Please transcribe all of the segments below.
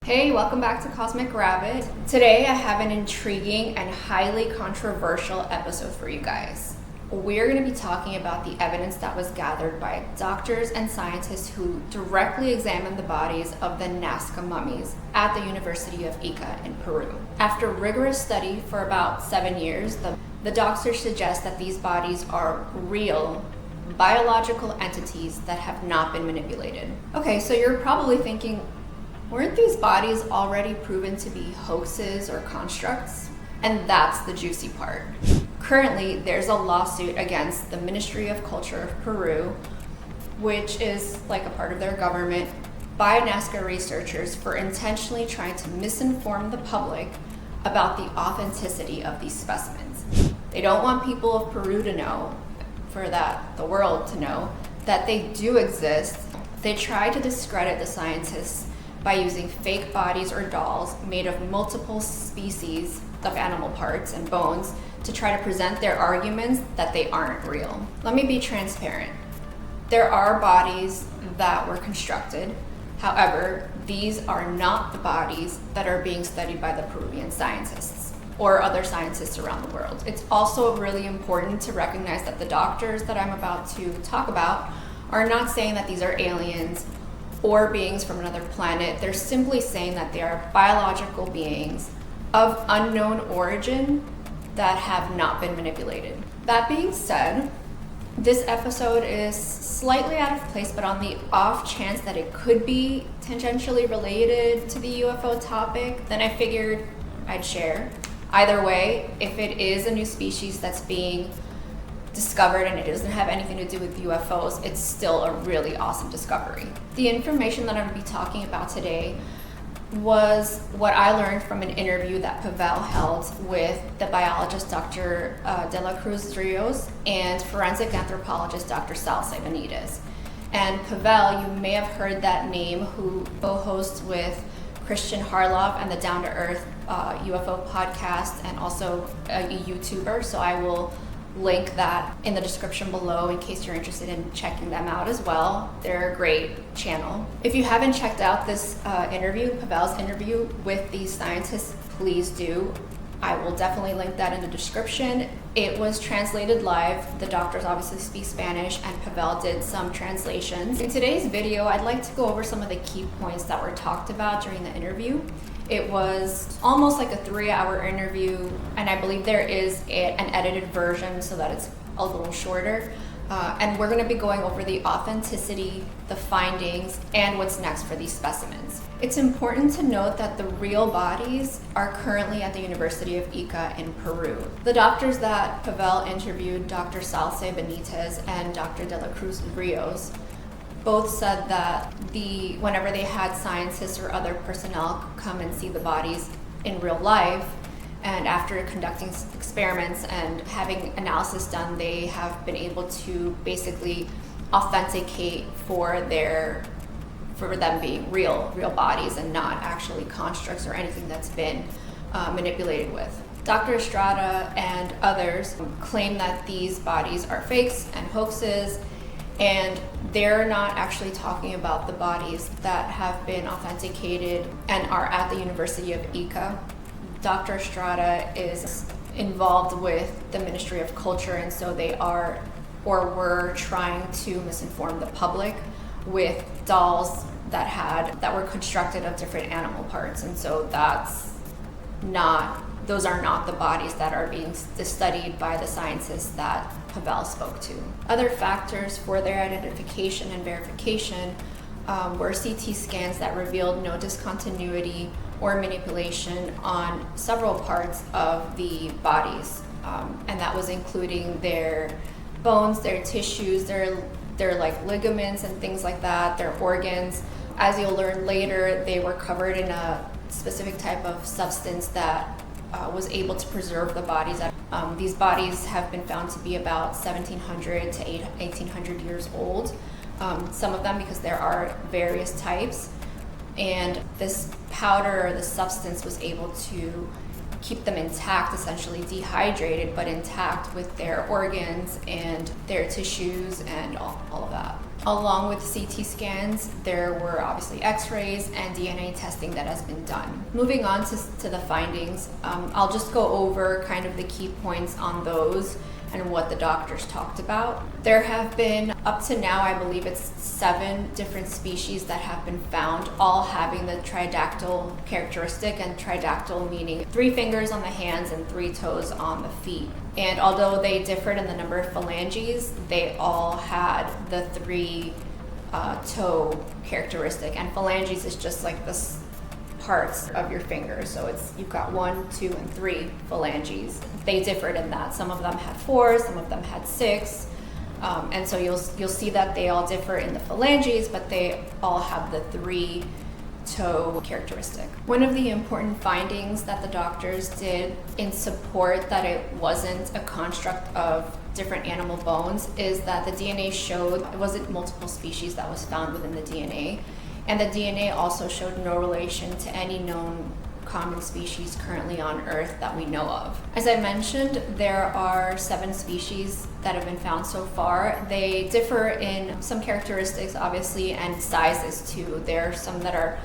Hey, welcome back to Cosmic Rabbit. Today I have an intriguing and highly controversial episode for you guys. We're going to be talking about the evidence that was gathered by doctors and scientists who directly examined the bodies of the Nazca Mummies at the University of Ica in Peru. After rigorous study for about 7 years, the doctors suggest that these bodies are real, biological entities that have not been manipulated. Okay, so you're probably thinking, weren't these bodies already proven to be hoaxes or constructs? And that's the juicy part. Currently, there's a lawsuit against the Ministry of Culture of Peru, which is like a part of their government, by Nazca researchers for intentionally trying to misinform the public about the authenticity of these specimens. They don't want people of Peru to know, the world to know, that they do exist. They try to discredit the scientists by using fake bodies or dolls made of multiple species of animal parts and bones to try to present their arguments that they aren't real. Let me be transparent. There are bodies that were constructed. However, these are not the bodies that are being studied by the Peruvian scientists or other scientists around the world. It's also really important to recognize that the doctors that I'm about to talk about are not saying that these are aliens or beings from another planet. They're simply saying that they are biological beings of unknown origin that have not been manipulated. That being said, this episode is slightly out of place, but on the off chance that it could be tangentially related to the UFO topic, then I figured I'd share. Either way, if it is a new species that's being discovered and it doesn't have anything to do with UFOs, it's still a really awesome discovery. The information that I'm going to be talking about today was what I learned from an interview that Pavel held with the biologist Dr. De la Cruz Rios and forensic anthropologist Dr. Zalce. And Pavel, you may have heard that name, who co-hosts with Christian Harloff and the Down to Earth UFO podcast, and also a YouTuber. So I will link that in the description below in case you're interested in checking them out as well. They're a great channel. If you haven't checked out this interview, Pavel's interview with these scientists, please do. I will definitely link that in the description. It was translated live. The doctors obviously speak Spanish, and Pavel did some translations. In today's video, I'd like to go over some of the key points that were talked about during the interview. It was almost like a 3-hour interview, and I believe there is an edited version so that it's a little shorter. And we're going to be going over the authenticity, the findings, and what's next for these specimens. It's important to note that the real bodies are currently at the University of Ica in Peru. The doctors that Pavel interviewed, Dr. Zalce Benitez and Dr. De la Cruz Rios, both said that whenever they had scientists or other personnel come and see the bodies in real life, and after conducting experiments and having analysis done, they have been able to basically authenticate for them being real bodies and not actually constructs or anything that's been manipulated with. Dr. Estrada and others claim that these bodies are fakes and hoaxes, and they're not actually talking about the bodies that have been authenticated and are at the University of Ica. Dr. Estrada is involved with the Ministry of Culture, and so they are or were trying to misinform the public with dolls that were constructed of different animal parts, and so those are not the bodies that are being studied by the scientists that Pavel spoke to. Other factors for their identification and verification were CT scans that revealed no discontinuity or manipulation on several parts of the bodies, and that was including their bones, their tissues, their like ligaments and things like that, their organs. As you'll learn later, they were covered in a specific type of substance that was able to preserve the bodies. These bodies have been found to be about 1700 to 1800 years old, some of them because there are various types, and this powder or the substance was able to keep them intact, essentially dehydrated but intact with their organs and their tissues and all of that. Along with CT scans, there were obviously x-rays and DNA testing that has been done. Moving on to the findings, I'll just go over kind of the key points on those and what the doctors talked about. There have been, up to now, I believe it's 7 different species that have been found, all having the tridactyl characteristic, and tridactyl meaning 3 fingers on the hands and 3 toes on the feet. And although they differed in the number of phalanges, they all had the 3 toe characteristic. And phalanges is just like the parts of your fingers. So you've got 1, 2, and 3 phalanges. They differed in that. Some of them had 4, some of them had 6. And so you'll see that they all differ in the phalanges, but they all have the 3 toe characteristic. One of the important findings that the doctors did in support that it wasn't a construct of different animal bones is that the DNA showed it wasn't multiple species that was found within the DNA, and the DNA also showed no relation to any known common species currently on Earth that we know of. As I mentioned, there are 7 species that have been found so far. They differ in some characteristics, obviously, and sizes too. There are some that are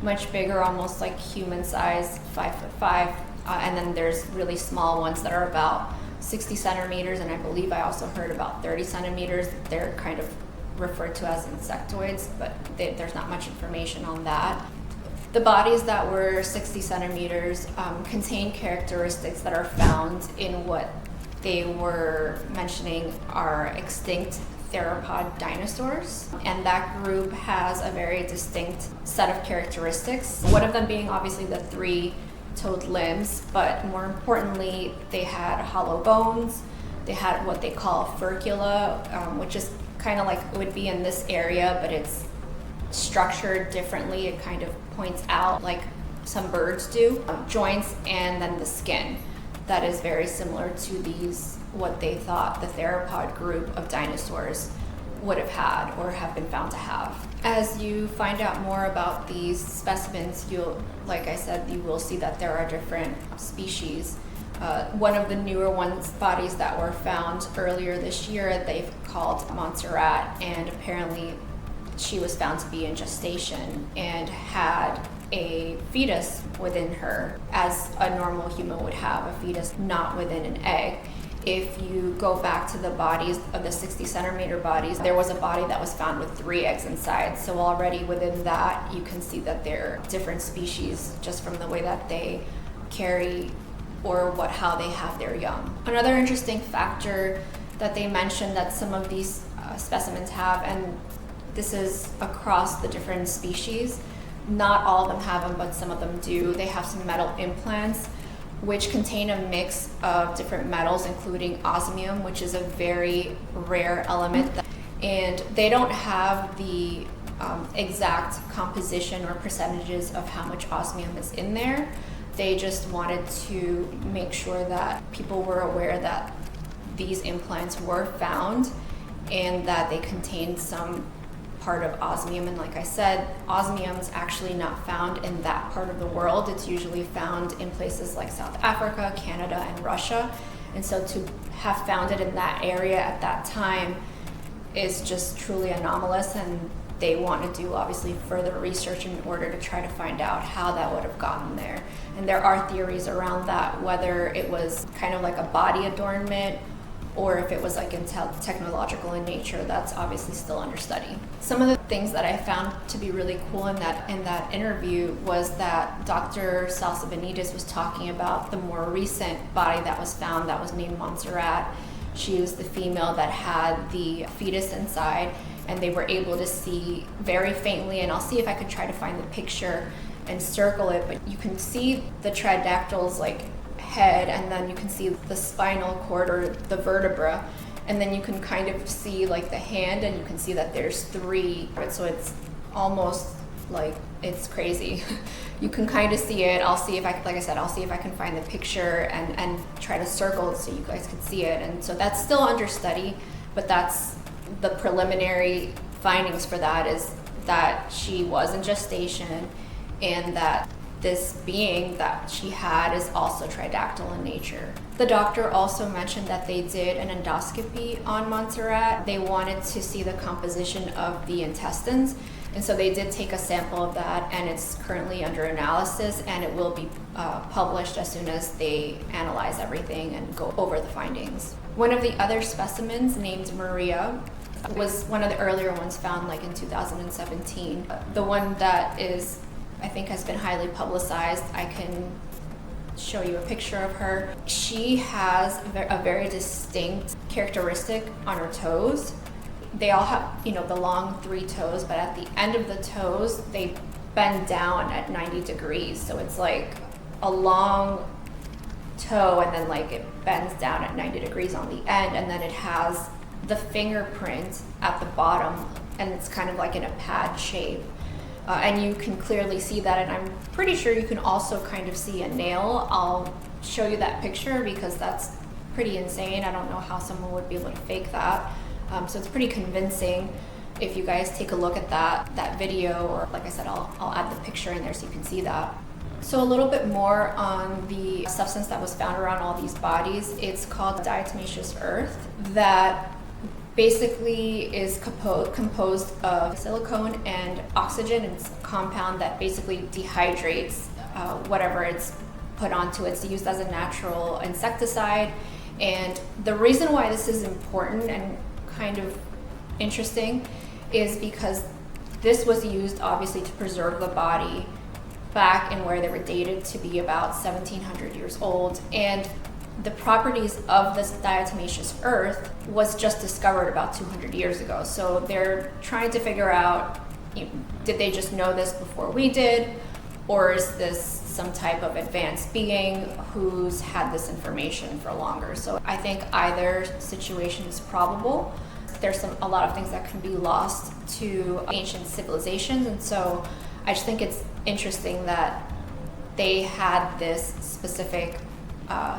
much bigger, almost like human size, 5'5", and then there's really small ones that are about 60 centimeters, and I believe I also heard about 30 centimeters. They're kind of referred to as insectoids, but there's not much information on that. The bodies that were 60 centimeters contain characteristics that are found in what they were mentioning are extinct theropod dinosaurs, and that group has a very distinct set of characteristics. One of them being obviously the 3-toed limbs, but more importantly, they had hollow bones. They had what they call furcula, which is kind of like it would be in this area, but it's structured differently. It kind of points out like some birds do. Joints, and then the skin that is very similar to these, what they thought the theropod group of dinosaurs would have had or have been found to have. As you find out more about these specimens, like I said, you will see that there are different species. One of the newer bodies that were found earlier this year, they've called Montserrat, and apparently she was found to be in gestation and had a fetus within her, as a normal human would have a fetus, not within an egg. If you go back to the bodies of the 60 centimeter bodies, there was a body that was found with 3 eggs inside. So already within that, you can see that they're different species just from the way that they carry or how they have their young. Another interesting factor that they mentioned that some of these specimens have, and this is across the different species, not all of them have them, but some of them do. They have some metal implants which contain a mix of different metals, including osmium, which is a very rare element. And they don't have the exact composition or percentages of how much osmium is in there. They just wanted to make sure that people were aware that these implants were found and that they contained some part of osmium. And like I said, osmium is actually not found in that part of the world. It's usually found in places like South Africa, Canada, and Russia. And so to have found it in that area at that time is just truly anomalous, and they want to do obviously further research in order to try to find out how that would have gotten there. And there are theories around that, whether it was kind of like a body adornment or if it was like technological in nature. That's obviously still under study. Some of the things that I found to be really cool in that interview was that Dr. Zalce was talking about the more recent body that was found that was named Montserrat. She was the female that had the fetus inside, and they were able to see very faintly, and I'll see if I could try to find the picture and circle it, but you can see the tridactyl's like head, and then you can see the spinal cord or the vertebra, and then you can kind of see like the hand, and you can see that there's 3, so it's almost like, it's crazy. You can kind of see it. I'll see if I can find the picture and try to circle it so you guys can see it. And so that's still under study, but that's the preliminary findings for that, is that she was in gestation and that this being that she had is also tridactyl in nature. The doctor also mentioned that they did an endoscopy on Montserrat. They wanted to see the composition of the intestines, and so they did take a sample of that, and it's currently under analysis, and it will be published as soon as they analyze everything and go over the findings. One of the other specimens, named Maria, was one of the earlier ones found like in 2017. The one that is, I think, has been highly publicized. I can show you a picture of her. She has a very distinct characteristic on her toes. They all have, the long 3 toes, but at the end of the toes, they bend down at 90 degrees. So it's like a long toe, and then like it bends down at 90 degrees on the end, and then it has the fingerprint at the bottom, and it's kind of like in a pad shape. And you can clearly see that, and I'm pretty sure you can also kind of see a nail. I'll show you that picture because that's pretty insane. I don't know how someone would be able to fake that. So it's pretty convincing. If you guys take a look at that video, or like I said, I'll add the picture in there so you can see that. So a little bit more on the substance that was found around all these bodies. It's called diatomaceous earth, that basically is composed of silicone and oxygen. It's a compound that basically dehydrates whatever it's put onto it. It's used as a natural insecticide. And the reason why this is important and kind of interesting is because this was used obviously to preserve the body back in where they were dated to be about 1700 years old. And the properties of this diatomaceous earth was just discovered about 200 years ago. So they're trying to figure out, did they just know this before we did? Or is this some type of advanced being who's had this information for longer? So I think either situation is probable. There's a lot of things that can be lost to ancient civilizations. And so I just think it's interesting that they had this specific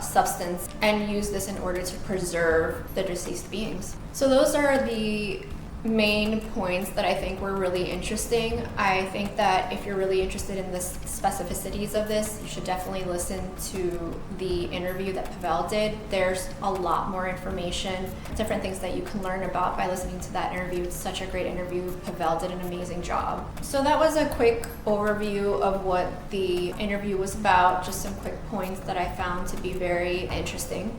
substance and use this in order to preserve the deceased beings. So those are the main points that I think were really interesting. I think that if you're really interested in the specificities of this, you should definitely listen to the interview that Pavel did. There's a lot more information, different things that you can learn about by listening to that interview. It's such a great interview. Pavel did an amazing job. So that was a quick overview of what the interview was about, just some quick points that I found to be very interesting.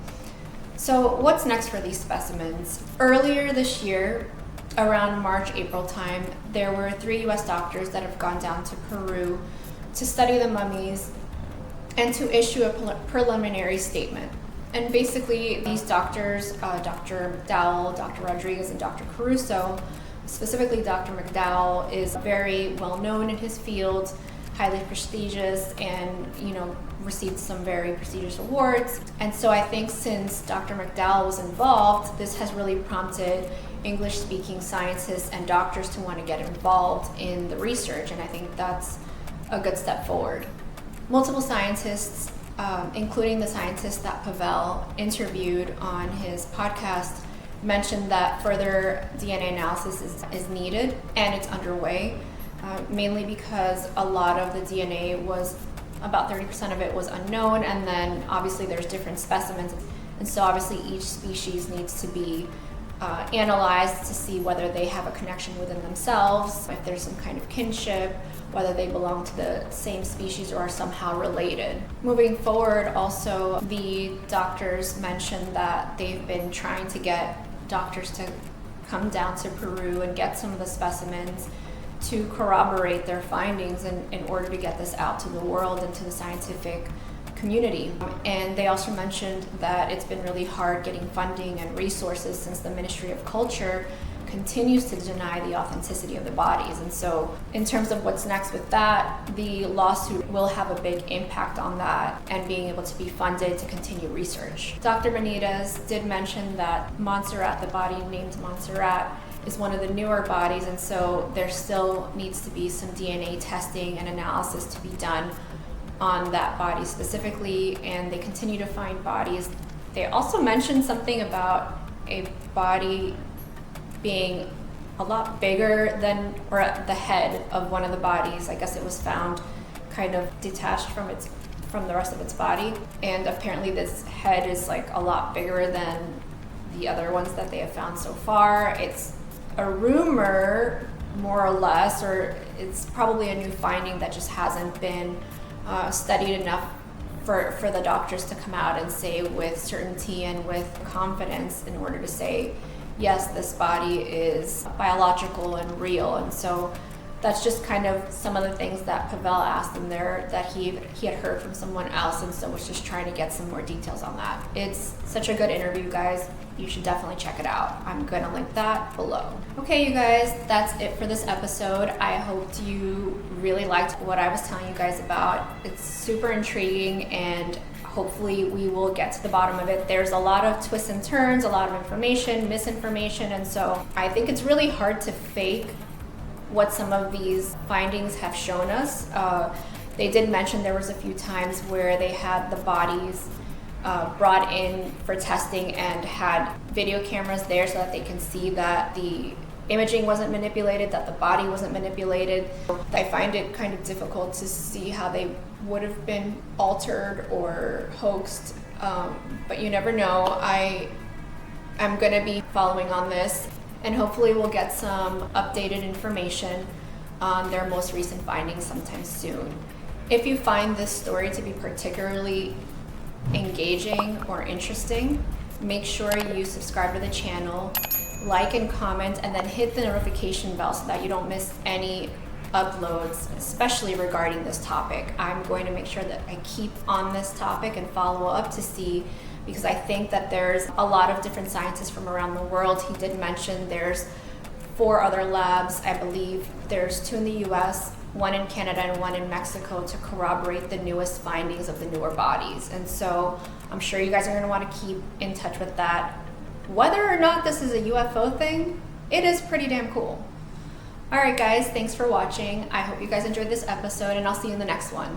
So what's next for these specimens? Earlier this year, around March, April time, there were 3 U.S. doctors that have gone down to Peru to study the mummies and to issue a preliminary statement. And basically, these doctors, Dr. McDowell, Dr. Rodriguez, and Dr. Caruso, specifically Dr. McDowell, is very well known in his field, highly prestigious, and received some very prestigious awards. And so I think since Dr. McDowell was involved, this has really prompted English-speaking scientists and doctors to want to get involved in the research, and I think that's a good step forward. Multiple scientists, including the scientist that Pavel interviewed on his podcast, mentioned that further DNA analysis is needed, and it's underway, mainly because a lot of the DNA was, about 30% of it was unknown, and then obviously there's different specimens, and so obviously each species needs to be analyzed to see whether they have a connection within themselves, if there's some kind of kinship, whether they belong to the same species or are somehow related. Moving forward, also, the doctors mentioned that they've been trying to get doctors to come down to Peru and get some of the specimens to corroborate their findings in order to get this out to the world and to the scientific community. And they also mentioned that it's been really hard getting funding and resources since the Ministry of Culture continues to deny the authenticity of the bodies. And so in terms of what's next with that, the lawsuit will have a big impact on that and being able to be funded to continue research. Dr. Benitez did mention that Montserrat, the body named Montserrat, is one of the newer bodies, and so there still needs to be some DNA testing and analysis to be done on that body specifically, and they continue to find bodies. They also mentioned something about a body being a lot bigger than, or the head of one of the bodies. I guess it was found kind of detached from the rest of its body. And apparently this head is like a lot bigger than the other ones that they have found so far. It's a rumor, more or less, or it's probably a new finding that just hasn't been studied enough for the doctors to come out and say with certainty and with confidence in order to say, yes, this body is biological and real. And so that's just kind of some of the things that Pavel asked in there that he had heard from someone else, and so was just trying to get some more details on that. It's such a good interview, guys. You should definitely check it out. I'm gonna link that below. Okay, you guys, that's it for this episode. I hope you really liked what I was telling you guys about. It's super intriguing, and hopefully we will get to the bottom of it. There's a lot of twists and turns, a lot of information, misinformation, and so I think it's really hard to fake what some of these findings have shown us. They did mention there was a few times where they had the bodies brought in for testing and had video cameras there so that they can see that the imaging wasn't manipulated, that the body wasn't manipulated. I find it kind of difficult to see how they would have been altered or hoaxed, but you never know. I'm gonna be following on this, and hopefully we'll get some updated information on their most recent findings sometime soon. If you find this story to be particularly engaging or interesting, make sure you subscribe to the channel, like and comment, and then hit the notification bell so that you don't miss any uploads, especially regarding this topic. I'm going to make sure that I keep on this topic and follow up to see, because I think that there's a lot of different scientists from around the world. He did mention there's 4 other labs. I believe there's 2 in the US, 1 in Canada, and 1 in Mexico to corroborate the newest findings of the newer bodies. And so I'm sure you guys are gonna wanna keep in touch with that. Whether or not this is a UFO thing, it is pretty damn cool. All right, guys, thanks for watching. I hope you guys enjoyed this episode, and I'll see you in the next one.